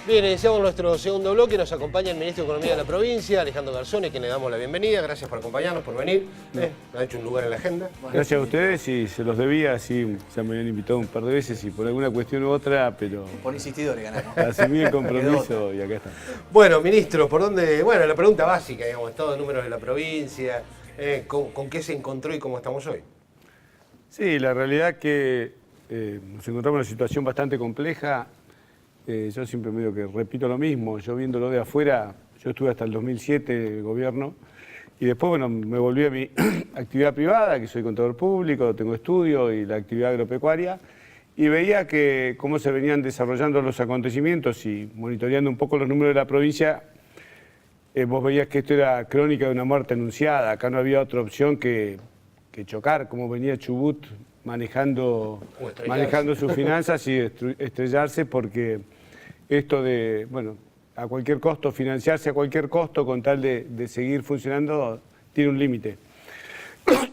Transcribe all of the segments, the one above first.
Bien, iniciamos nuestro segundo bloque. Nos acompaña el Ministro de Economía de la provincia, Alejandro Garzón, a quien le damos la bienvenida. Gracias por acompañarnos, por venir. Nos ha hecho un lugar en la agenda. Gracias a ustedes y se los debía, sí, ya me habían invitado un par de veces y por alguna cuestión u otra, pero... Por insistidores ganamos. Asumí el compromiso y acá está. Bueno, Ministro, ¿por dónde? Bueno, la pregunta básica, digamos, estado de números de la provincia, ¿con qué se encontró y cómo estamos hoy? Sí, la realidad que nos encontramos en una situación bastante compleja. Yo siempre medio que repito lo mismo, yo viéndolo de afuera, yo estuve hasta el 2007 en el gobierno y después, bueno, me volví a mi actividad privada, que soy contador público, tengo estudio y la actividad agropecuaria, y veía que cómo se venían desarrollando los acontecimientos y monitoreando un poco los números de la provincia, vos veías que esto era crónica de una muerte anunciada, acá no había otra opción que chocar, como venía Chubut manejando sus finanzas y estrellarse, porque esto de, bueno, a cualquier costo, financiarse a cualquier costo con tal de seguir funcionando, tiene un límite.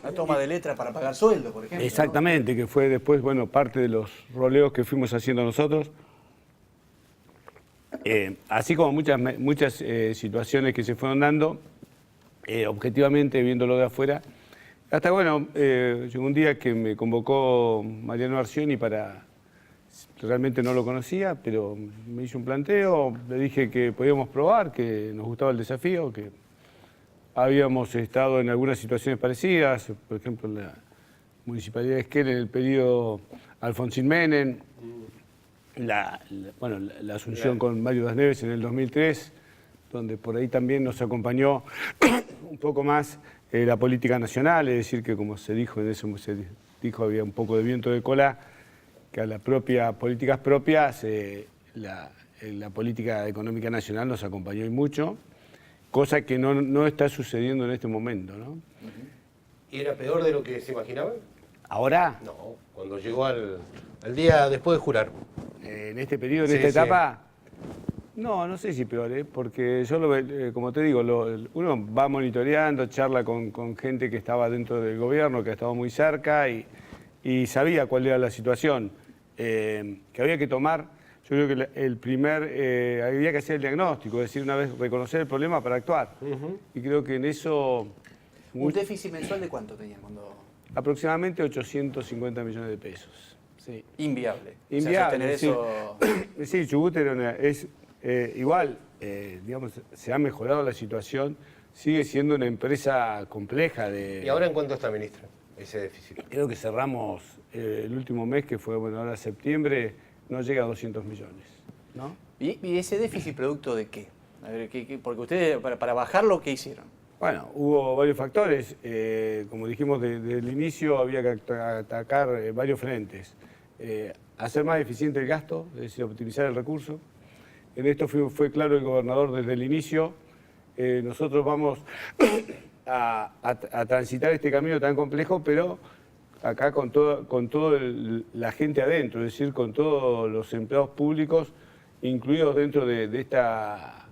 La toma de letra para pagar sueldo, por ejemplo. Exactamente, ¿no? Que fue después, bueno, parte de los roleos que fuimos haciendo nosotros. Así como muchas situaciones que se fueron dando, objetivamente, viéndolo de afuera, hasta bueno, llegó un día que me convocó Mariano Arcioni para... Realmente no lo conocía, pero me hizo un planteo, le dije que podíamos probar, que nos gustaba el desafío, que habíamos estado en algunas situaciones parecidas, por ejemplo en la Municipalidad de Esquel en el periodo Alfonsín Menem, la asunción con Mario Das Neves en el 2003, donde por ahí también nos acompañó un poco más la política nacional, es decir, que como se dijo, había un poco de viento de cola, que a las políticas propias, la política económica nacional nos acompañó y mucho, cosa que no está sucediendo en este momento, ¿no? ¿Y era peor de lo que se imaginaba? ¿Ahora? No, cuando llegó al día después de jurar. En este periodo, en esta etapa, no sé si peor, porque yo, como te digo, uno va monitoreando, charla con gente que estaba dentro del gobierno, que estaba muy cerca y sabía cuál era la situación que había que tomar. Yo creo que había que hacer el diagnóstico, es decir, una vez reconocer el problema para actuar. Y creo que en eso... ¿Un déficit mensual de cuánto tenían cuando...? Aproximadamente 850 millones de pesos. Sí. Inviable. Inviable, o sea, eso... Sí, Chubut es igual, digamos, se ha mejorado la situación, sigue siendo una empresa compleja de... ¿Y ahora en cuánto está, ministro, ese déficit? Creo que cerramos el último mes, que fue, bueno, ahora septiembre, no llega a 200 millones, ¿no? ¿Y ese déficit producto de qué? A ver, porque ustedes, para bajarlo, ¿qué hicieron? Bueno, hubo varios factores. Como dijimos desde el inicio, había que atacar varios frentes. Hacer más eficiente el gasto, es decir, optimizar el recurso. En esto fue claro el gobernador desde el inicio. Nosotros vamos a transitar este camino tan complejo, pero acá con toda la gente adentro, es decir, con todos los empleados públicos incluidos dentro de esta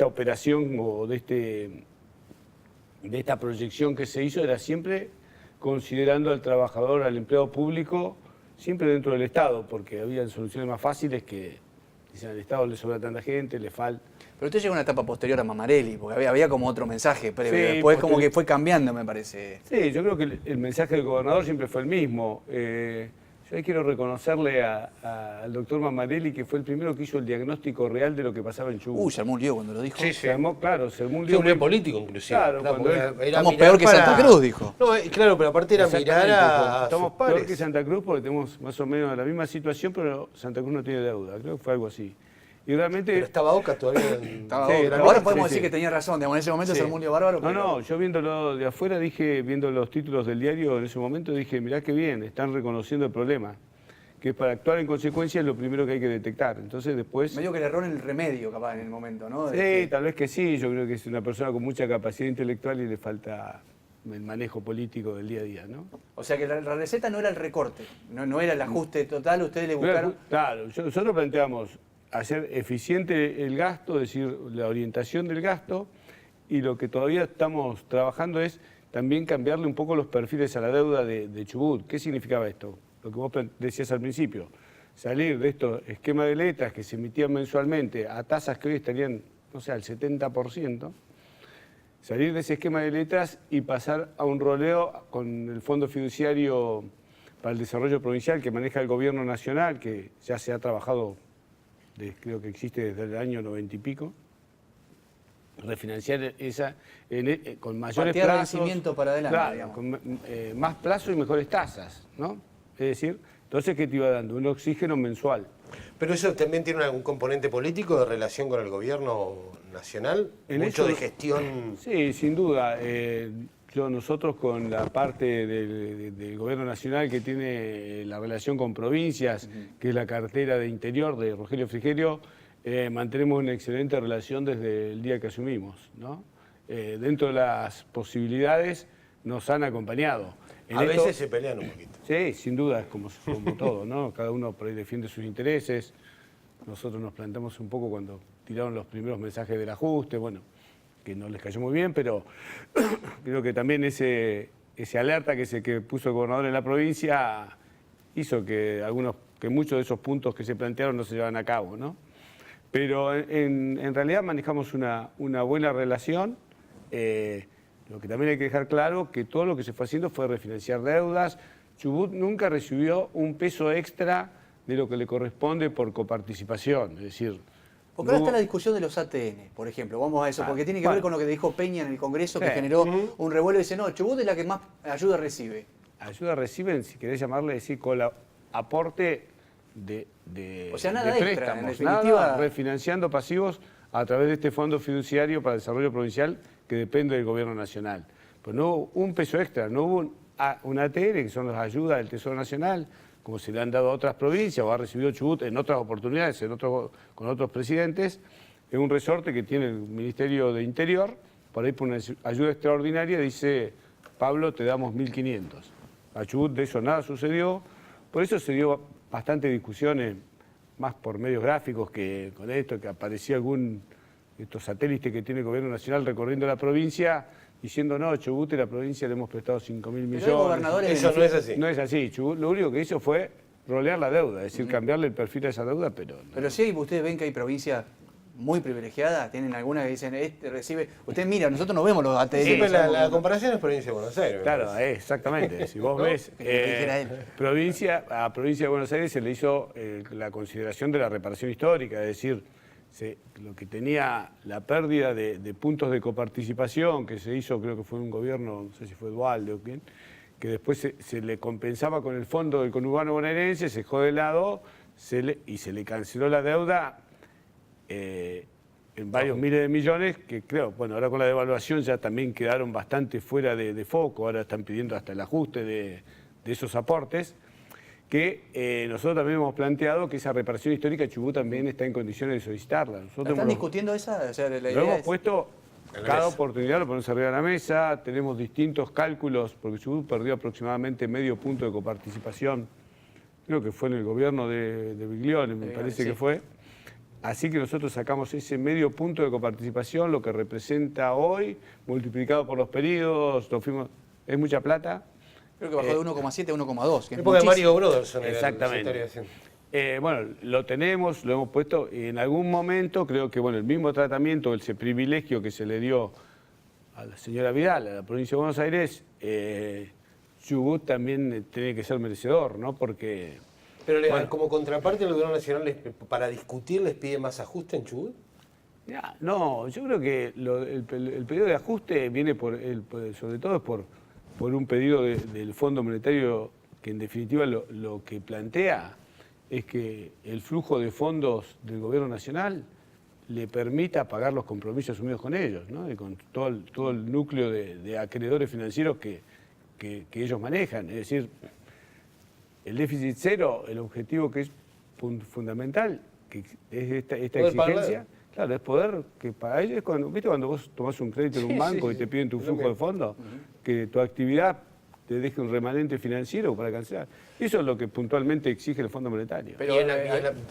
operación o de esta proyección que se hizo, era siempre considerando al trabajador, al empleado público, siempre dentro del Estado, porque había soluciones más fáciles que dicen al Estado le sobra tanta gente, le falta. Pero usted llegó a una etapa posterior a Mamarelli, porque había como otro mensaje previo. Sí, después como que fue cambiando, me parece. Sí, yo creo que el mensaje del gobernador siempre fue el mismo. Yo ahí quiero reconocerle al doctor Mamarelli, que fue el primero que hizo el diagnóstico real de lo que pasaba en Chubut. Se armó un lío cuando lo dijo. Sí, Se armó un lío. Un lío político, inclusive. Claro, cuando estamos peor que Santa Cruz, dijo. No, claro, pero aparte era mirar a estamos sus pares. peor que Santa Cruz porque tenemos más o menos la misma situación, pero Santa Cruz no tiene deuda. Creo que fue algo así. Y realmente... Pero estaba Oca todavía. Estaba Oca. Ahora podemos decir que tenía razón. Digamos, en ese momento se armó un lío bárbaro. No, yo viéndolo de afuera, viendo los títulos del diario en ese momento, dije, mirá qué bien, están reconociendo el problema. Que para actuar en consecuencia es lo primero que hay que detectar. Entonces después... Medio que el error en el remedio, capaz, en el momento, ¿no? Sí, tal vez que sí. Yo creo que es una persona con mucha capacidad intelectual y le falta el manejo político del día a día, ¿no? O sea que la receta no era el recorte, no era el ajuste total, ustedes le buscaron... Claro, nosotros planteamos hacer eficiente el gasto, es decir, la orientación del gasto, y lo que todavía estamos trabajando es también cambiarle un poco los perfiles a la deuda de Chubut. ¿Qué significaba esto? Lo que vos decías al principio. salir de estos esquemas de letras que se emitían mensualmente a tasas que hoy estarían, no sé, al 70%, salir de ese esquema de letras y pasar a un roleo con el Fondo Fiduciario para el Desarrollo Provincial que maneja el Gobierno Nacional, que ya se ha trabajado, creo que existe desde el año 90 y pico, refinanciar esa con mayores Patear plazos. vencimiento para adelante, Claro, digamos. con más plazo y mejores tasas, ¿no? Es decir, entonces, ¿qué te iba dando? Un oxígeno mensual. ¿Pero eso también tiene algún componente político de relación con el gobierno nacional? ¿Mucho de gestión? Sí, sin duda. Nosotros con la parte del gobierno nacional que tiene la relación con provincias, que es la cartera de Interior de Rogelio Frigerio, mantenemos una excelente relación desde el día que asumimos, ¿no? Dentro de las posibilidades nos han acompañado. A veces se pelean un poquito. Sí, sin duda, es como todo, ¿no? Cada uno por ahí defiende sus intereses. Nosotros nos plantamos un poco cuando tiraron los primeros mensajes del ajuste, bueno, que no les cayó muy bien, pero creo que también ese alerta que puso el gobernador en la provincia hizo que muchos de esos puntos que se plantearon no se llevan a cabo, ¿no? Pero en realidad manejamos una buena relación. Lo que también hay que dejar claro que todo lo que se fue haciendo fue refinanciar deudas. Chubut nunca recibió un peso extra de lo que le corresponde por coparticipación, es decir... Porque ahora está la discusión de los ATN, por ejemplo, vamos a eso, porque tiene que ver con lo que dijo Peña en el Congreso, que generó un revuelo y dice, no, Chubut es la que más ayuda recibe. Ayuda reciben, si querés llamarle, decir, con el aporte de o sea, nada de extra, préstamos, en definitiva... nada, refinanciando pasivos a través de este Fondo Fiduciario para el Desarrollo Provincial que depende del Gobierno Nacional. Pues no hubo un peso extra, no hubo un ATN, que son las ayudas del Tesoro Nacional, como se le han dado a otras provincias o ha recibido Chubut en otras oportunidades, con otros presidentes. Es un resorte que tiene el Ministerio de Interior, por ahí por una ayuda extraordinaria dice, Pablo, te damos 1.500. A Chubut de eso nada sucedió, por eso se dio bastante discusiones, más por medios gráficos que con esto, que aparecía estos satélites que tiene el Gobierno Nacional recorriendo la provincia, diciendo, no, Chubut y la provincia le hemos prestado 5.000 millones. Eso no es así. No es así. Chubut lo único que hizo fue rolear la deuda, es decir, cambiarle el perfil a esa deuda, pero... No. Pero sí, ustedes ven que hay provincias muy privilegiadas, tienen algunas que dicen, este recibe... Ustedes mira, nosotros no vemos los ATN. Sí, pero la comparación es provincia de Buenos Aires. Claro, exactamente. Si vos ves, a provincia de Buenos Aires se le hizo la consideración de la reparación histórica, es decir, lo que tenía la pérdida de puntos de coparticipación que se hizo, creo que fue un gobierno, no sé si fue Duhalde o quién, que después se le compensaba con el fondo del conurbano bonaerense, se dejó de lado y se le canceló la deuda en varios miles de millones, que creo, bueno, ahora con la devaluación ya también quedaron bastante fuera de foco, ahora están pidiendo hasta el ajuste de esos aportes, que nosotros también hemos planteado que esa reparación histórica Chubut también está en condiciones de solicitarla. Nosotros ¿Están discutiendo esa? O sea, la lo idea hemos es... puesto, cada oportunidad lo ponemos arriba de la mesa, tenemos distintos cálculos, porque Chubut perdió aproximadamente medio punto de coparticipación, creo que fue en el gobierno de Biglione, me parece que fue. Así que nosotros sacamos ese medio punto de coparticipación, lo que representa hoy, multiplicado por los periodos, es mucha plata. Creo que bajó de 1,7 a 1,2. Es porque Mario Broderson exactamente. Bueno, lo tenemos, lo hemos puesto, y en algún momento creo que bueno, el mismo tratamiento, ese privilegio que se le dio a la señora Vidal, a la provincia de Buenos Aires, Chubut también tiene que ser merecedor, ¿no? Porque... Pero como contraparte el Gobierno Nacional, para discutir, ¿les pide más ajuste en Chubut? No, yo creo que el pedido de ajuste viene sobre todo por un pedido del Fondo Monetario que en definitiva lo que plantea es que el flujo de fondos del Gobierno Nacional le permita pagar los compromisos asumidos con ellos, ¿no? Y con todo el núcleo de acreedores financieros que ellos manejan. Es decir, el déficit cero, el objetivo que es fundamental, que es esta exigencia, claro, es poder que para ellos, ¿viste cuando vos tomás un crédito en un banco y te piden tu flujo de fondos? Que tu actividad te deje un remanente financiero para cancelar. Eso es lo que puntualmente exige el Fondo Monetario. Pero,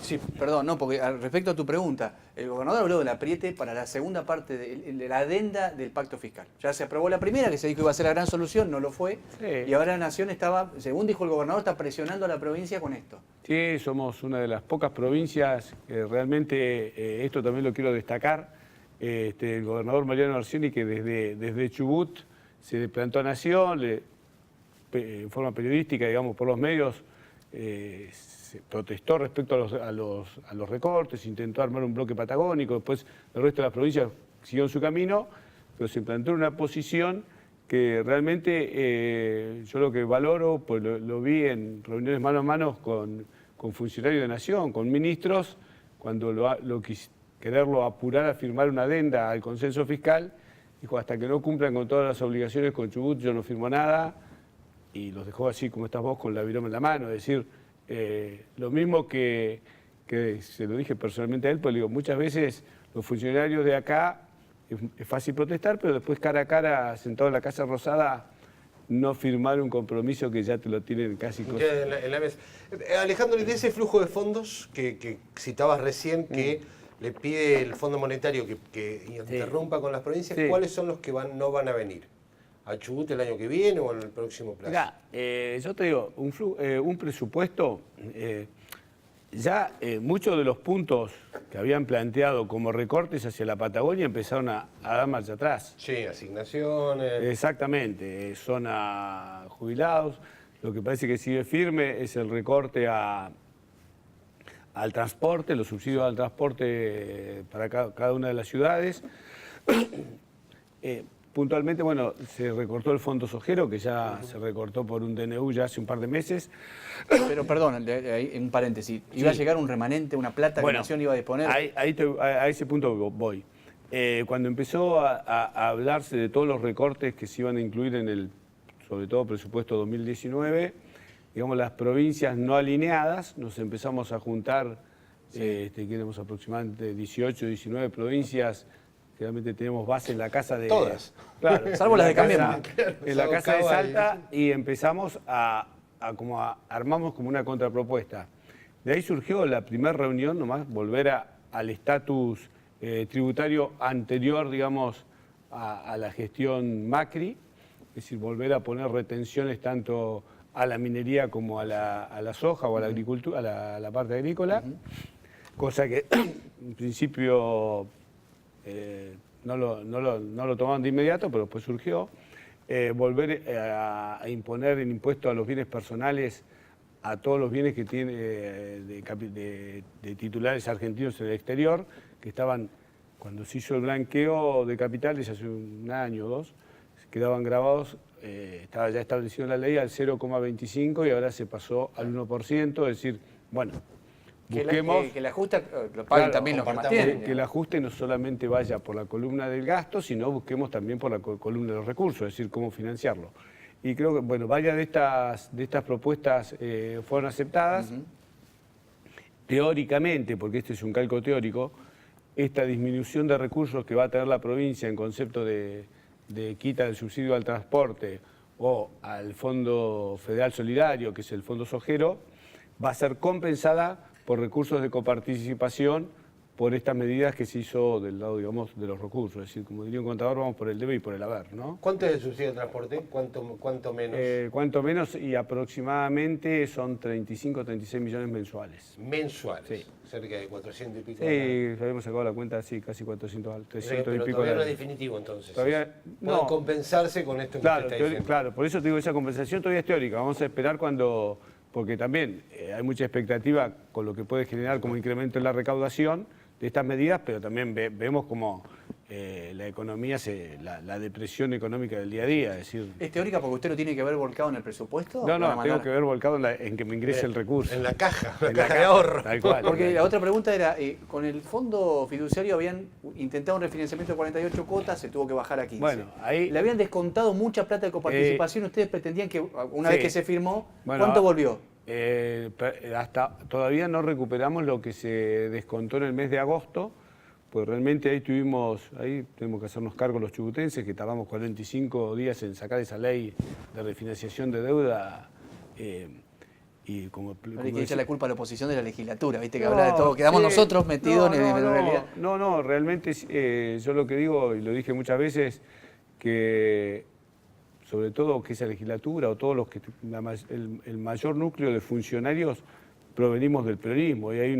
sí, perdón, no, porque respecto a tu pregunta, el gobernador habló del apriete para la segunda parte de la adenda del pacto fiscal. Ya se aprobó la primera, que se dijo que iba a ser la gran solución, no lo fue, y ahora la Nación estaba, según dijo el gobernador, está presionando a la provincia con esto. Sí, somos una de las pocas provincias que realmente, esto también lo quiero destacar, el gobernador Mariano Arcioni, que desde Chubut se plantó a Nación, en forma periodística, digamos, por los medios, se protestó respecto a los recortes, intentó armar un bloque patagónico, después el resto de las provincias siguió en su camino, pero se plantó en una posición que realmente yo lo que valoro, pues lo vi en reuniones mano a mano con funcionarios de Nación, con ministros, cuando quererlo apurar a firmar una adenda al consenso fiscal, dijo, hasta que no cumplan con todas las obligaciones con Chubut, yo no firmo nada, y los dejó así como estás vos con la viroma en la mano. Es decir, lo mismo que se lo dije personalmente a él, pues le digo, muchas veces los funcionarios de acá, es fácil protestar, pero después cara a cara, sentado en la Casa Rosada, no firmar un compromiso que ya te lo tienen casi en la mesa. Alejandro, y de ese flujo de fondos que citabas recién, que le pide el Fondo Monetario que interrumpa con las provincias, ¿cuáles son los que no van a venir? ¿A Chubut el año que viene o en el próximo plazo? Mirá, yo te digo, un presupuesto, ya muchos de los puntos que habían planteado como recortes hacia la Patagonia empezaron a dar marcha atrás. Sí, asignaciones. Exactamente, son a jubilados. Lo que parece que sigue firme es el recorte al transporte, los subsidios al transporte para cada una de las ciudades. Puntualmente, bueno, se recortó el fondo sojero, que ya se recortó por un DNU ya hace un par de meses. Pero perdón, un paréntesis, ¿iba a llegar un remanente, una plata que la Nación iba a disponer? A ese punto voy. Cuando empezó a hablarse de todos los recortes que se iban a incluir en el, sobre todo, presupuesto 2019, digamos, las provincias no alineadas, nos empezamos a juntar, que éramos aproximadamente 18, 19 provincias. Realmente tenemos base en la casa de... Todas. Claro, salvo las de Cambiemos. En la casa de Salta, y empezamos armamos como una contrapropuesta. De ahí surgió la primera reunión, nomás volver al estatus tributario anterior, digamos, a la gestión Macri, es decir, volver a poner retenciones tanto a la minería como a la soja o a la agricultura, a la parte agrícola, cosa que en principio... no lo tomaban de inmediato, pero después surgió. Volver a imponer el impuesto a los bienes personales, a todos los bienes que tiene de titulares argentinos en el exterior, que estaban, cuando se hizo el blanqueo de capitales hace un año o dos, quedaban grabados, estaba ya establecido en la ley al 0,25 y ahora se pasó al 1%, es decir, bueno... Busquemos, que el ajuste lo paguen también los que más tienen. Que el ajuste no solamente vaya por la columna del gasto, sino busquemos también por la columna de los recursos, es decir, cómo financiarlo. Y creo que, bueno, varias de estas propuestas fueron aceptadas. Teóricamente, porque este es un cálculo teórico, esta disminución de recursos que va a tener la provincia en concepto de quita del subsidio al transporte o al Fondo Federal Solidario, que es el Fondo Sojero, va a ser compensada por recursos de coparticipación por estas medidas que se hizo del lado, digamos, de los recursos. Es decir, como diría un contador, vamos por el debe y por el haber, ¿no? ¿Cuánto es el subsidio de transporte? ¿Cuánto menos? Cuánto menos, y aproximadamente son 35 o 36 millones mensuales. ¿Mensuales? Sí. Cerca de 400 y pico. Sí, habíamos sacado la cuenta, sí, casi 400, 300 pero y pico. Todavía no es definitivo, entonces. Todavía no. Puede compensarse con esto que usted está diciendo. Claro, por eso te digo, esa compensación todavía es teórica. Vamos a esperar cuando... Porque también hay mucha expectativa con lo que puede generar como incremento en la recaudación de estas medidas, pero también vemos como la economía, la depresión económica del día a día. Es decir, ¿es teórica porque usted lo tiene que ver volcado en el presupuesto? No, tengo que ver volcado en que me ingrese el recurso. En la caja, la caja de ahorro. Tal cual. Porque la otra pregunta era, con el fondo fiduciario habían intentado un refinanciamiento de 48 cuotas, se tuvo que bajar a 15. Bueno, ahí... Le habían descontado mucha plata de coparticipación, ustedes pretendían que una vez que se firmó, ¿cuánto volvió? Hasta todavía no recuperamos lo que se descontó en el mes de agosto, pues realmente ahí tenemos que hacernos cargo los chubutenses, que tardamos 45 días en sacar esa ley de refinanciación de deuda. Y como No hay que echar la culpa a la oposición de la legislatura, viste que No, habla de todo, quedamos sí. nosotros metidos en realidad. No, realmente yo lo que digo, y lo dije muchas veces, que sobre todo que esa legislatura o todos los que el mayor núcleo de funcionarios provenimos del peronismo, y hay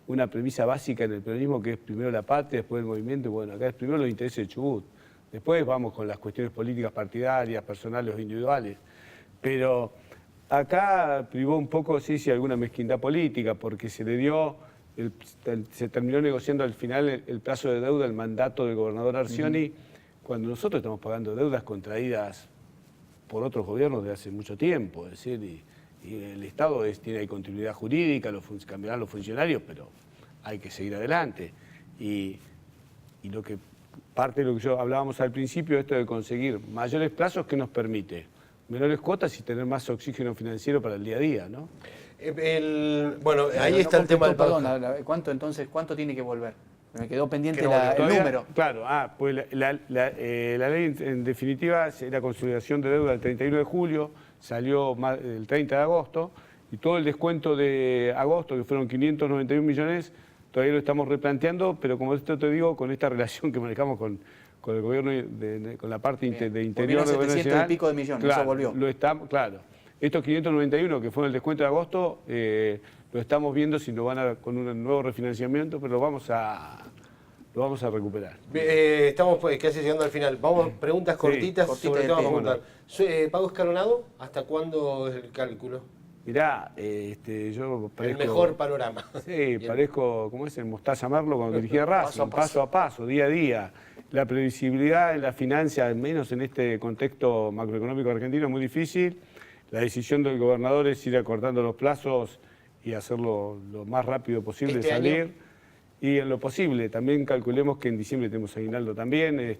una premisa básica en el peronismo que es primero la patria, después el movimiento, y bueno, acá es primero los intereses de Chubut, después vamos con las cuestiones políticas partidarias, personales o individuales, pero acá privó un poco, sí, alguna mezquindad política, porque se le dio, se terminó negociando al final el plazo de deuda, el mandato del gobernador Arcioni, cuando nosotros estamos pagando deudas contraídas por otros gobiernos de hace mucho tiempo, es decir, y el Estado tiene continuidad jurídica, cambiarán los funcionarios, pero hay que seguir adelante. Y parte de lo que hablábamos al principio, esto de conseguir mayores plazos que nos permite menores cuotas y tener más oxígeno financiero para el día a día, ¿no? Bueno, ahí está el tema del pago. Perdón, ¿cuánto tiene que volver? Me quedó pendiente el número. Claro, pues la ley en definitiva es la consolidación de deuda del 31 de julio, salió el 30 de agosto, y todo el descuento de agosto, que fueron 591 millones, todavía lo estamos replanteando, pero como esto te digo, con esta relación que manejamos con el gobierno, con la parte de interior del gobierno nacional, y pico de millones, claro, eso volvió. Claro. Estos 591 que fueron el descuento de agosto, lo estamos viendo si nos van con un nuevo refinanciamiento, pero lo vamos a recuperar. Estamos casi llegando al final. Vamos, preguntas cortitas sobre el tema para preguntar. ¿Pago escalonado? ¿Hasta cuándo es el cálculo? Mirá, yo parezco... El mejor panorama. Sí, parezco, ¿cómo es? El Mostaza Merlo cuando dirigía Racing, paso a paso, día a día. La previsibilidad en la finanza, al menos en este contexto macroeconómico argentino, es muy difícil. La decisión del gobernador es ir acortando los plazos y hacerlo lo más rápido posible, salir. ¿Año? Y en lo posible, también calculemos que en diciembre tenemos aguinaldo también.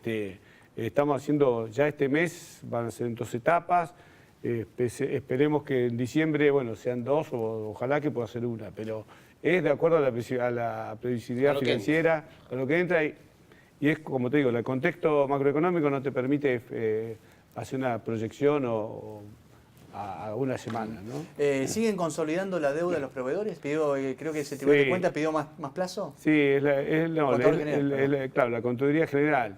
Estamos haciendo, ya este mes van a ser en 2 etapas. Esperemos que en diciembre, bueno, sean 2 o ojalá que pueda ser una, pero es de acuerdo a la previsibilidad financiera, a lo que entra y es como te digo, el contexto macroeconómico no te permite hacer una proyección a una semana, ¿no? ¿Siguen consolidando la deuda de los proveedores? Creo que ese Tribunal de Cuentas pidió más plazo. Sí, claro, la Contaduría General.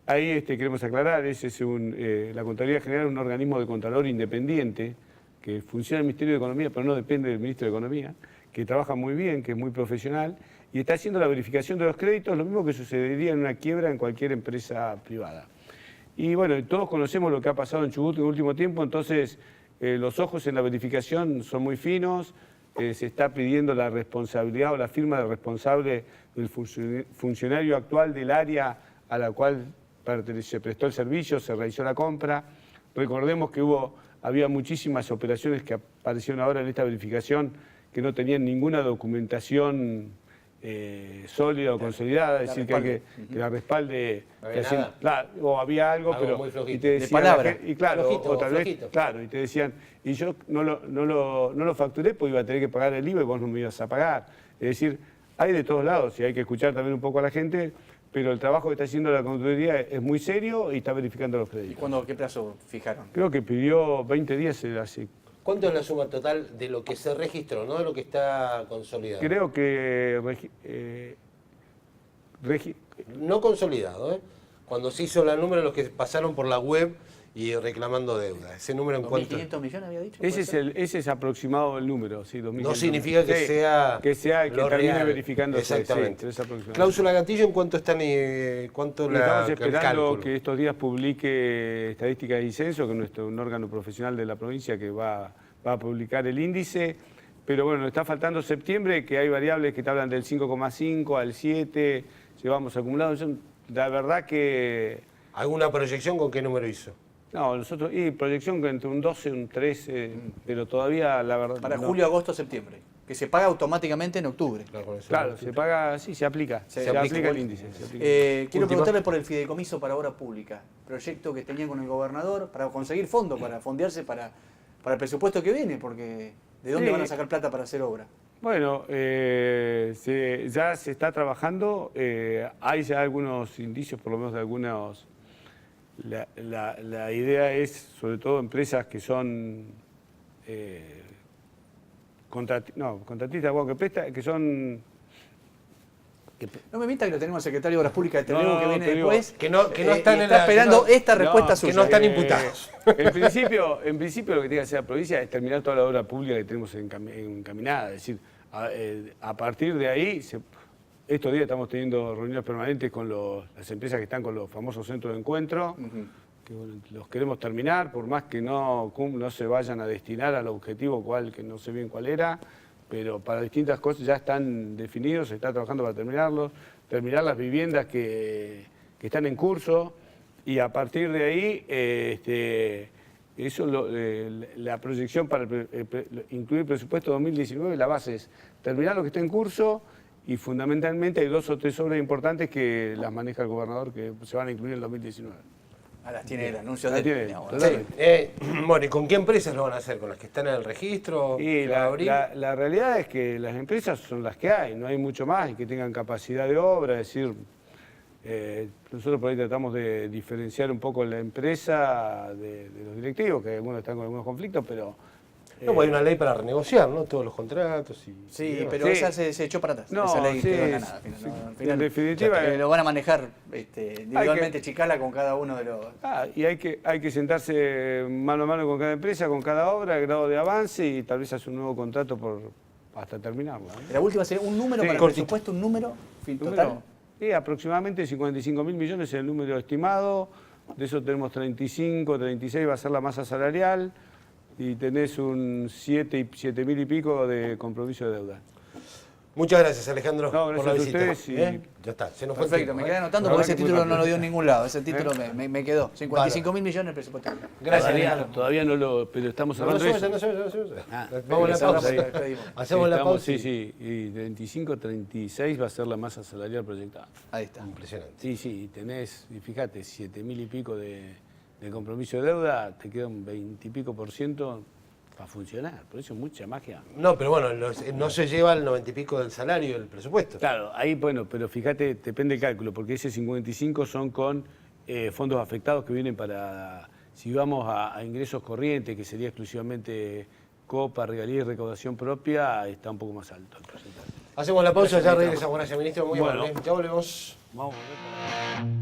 Ahí queremos aclarar, la Contraloría General es un organismo de contralor independiente que funciona en el Ministerio de Economía, pero no depende del Ministro de Economía, que trabaja muy bien, que es muy profesional, y está haciendo la verificación de los créditos, lo mismo que sucedería en una quiebra en cualquier empresa privada. Y bueno, todos conocemos lo que ha pasado en Chubut en el último tiempo, entonces los ojos en la verificación son muy finos, se está pidiendo la responsabilidad o la firma del responsable del funcionario actual del área a la cual se prestó el servicio, se realizó la compra. Recordemos que había muchísimas operaciones que aparecieron ahora en esta verificación que no tenían ninguna documentación sólida o consolidada, es decir, que la respalde. O había algo, pero. Muy flojito. Y te decían, de palabra. Y claro, flojito, o tal vez, flojito. claro, y te decían, y yo no lo facturé porque iba a tener que pagar el IVA y vos no me ibas a pagar. Es decir, hay de todos lados y hay que escuchar también un poco a la gente. Pero el trabajo que está haciendo la Contraloría es muy serio y está verificando los créditos. ¿Y qué plazo fijaron? Creo que pidió 20 días así. ¿Cuánto es la suma total de lo que se registró, no de lo que está consolidado? Creo que... no consolidado, ¿eh? Cuando se hizo la número, los que pasaron por la web y reclamando deuda. ¿Ese número en cuánto? ¿2.500 millones había dicho? Ese es aproximado el número, sí, 2.500. No significa que sea que termine real. verificándose. Exactamente. Sí, Cláusula Gatillo, ¿en cuánto están cuánto Estamos esperando el cálculo? que estos días publique Estadística y Censo, que es un órgano profesional de la provincia que va a publicar el índice. Pero bueno, está faltando septiembre, que hay variables que te hablan del 5,5 al 7, llevamos acumulados. La verdad que... ¿Alguna proyección con qué número hizo? No, nosotros, proyección entre un 12 y un 13, pero todavía la verdad... Para julio, agosto, septiembre, que se paga automáticamente en octubre. Claro, se paga, sí, se aplica. Se aplica el índice. Quiero preguntarle por el fideicomiso para obra pública, proyecto que tenían con el gobernador para conseguir fondos, para fondearse para el presupuesto que viene, porque ¿de dónde van a sacar plata para hacer obra? Bueno, ya se está trabajando, hay ya algunos indicios, por lo menos de algunos. La idea es, sobre todo, empresas que son contratistas, bueno, que son... No me minta que lo tenemos al secretario de Obras Públicas de Televo que viene después. Que no están y está esperando esta respuesta suya. Que no están imputados. En principio lo que tiene que hacer la provincia es terminar toda la obra pública que tenemos encaminada. Es decir, a partir de ahí, estos días estamos teniendo reuniones permanentes con las empresas que están con los famosos centros de encuentro, que bueno, los queremos terminar, por más que no se vayan a destinar al objetivo que no sé bien cuál era, pero para distintas cosas ya están definidos, se está trabajando para terminar las viviendas que están en curso, y a partir de ahí, la proyección para incluir el presupuesto 2019, la base es terminar lo que está en curso, y fundamentalmente hay 2 o 3 obras importantes que las maneja el gobernador que se van a incluir en el 2019. Las tiene el anuncio de Bueno, ¿y con qué empresas lo van a hacer? ¿Con las que están en el registro? Y la realidad es que las empresas son las que hay, no hay mucho más, y que tengan capacidad de obra, es decir, nosotros por ahí tratamos de diferenciar un poco la empresa de los directivos, que algunos están con algunos conflictos, pero... No, pues hay una ley para renegociar, ¿no? Todos los contratos y... Sí, pero esa se echó para atrás. No, esa ley sí, quedó en la nada. en definitiva... lo van a manejar individualmente, Chicala, con cada uno de los... Y hay que sentarse mano a mano con cada empresa, con cada obra, el grado de avance, y tal vez hacer un nuevo contrato hasta terminarlo. La última sería un número para el presupuesto, un número total. Sí, aproximadamente 55.000 millones es el número estimado, de eso tenemos 35, 36 va a ser la masa salarial, y tenés un 7.000 y pico de compromiso de deuda. Muchas gracias, Alejandro, por la visita. Ustedes ya está, se nos fue el Perfecto, tiempo, me quedé anotando porque ese título no lo dio en ningún lado. Ese título me quedó. 55.000 millones el presupuesto. Gracias, Alejandro. Todavía no lo... pero estamos hablando de eso. No se vamos a la pausa. Hacemos la pausa. Sí, y 25, 36 va a ser la masa salarial proyectada. Ahí está. Impresionante. Sí, y fíjate, 7.000 y pico de compromiso de deuda, te queda un 20 y pico % para funcionar, por eso es mucha magia. No, pero bueno, no se lleva el 90 y pico del salario del presupuesto. Claro, ahí bueno, pero fíjate, depende del cálculo, porque ese 55 son con fondos afectados que vienen para, si vamos a ingresos corrientes, que sería exclusivamente copa, regalía y recaudación propia, está un poco más alto el porcentaje. Hacemos la pausa, ya regresa. Gracias, ministro. Muy bueno. amable. Ya volvemos. Vamos a ver.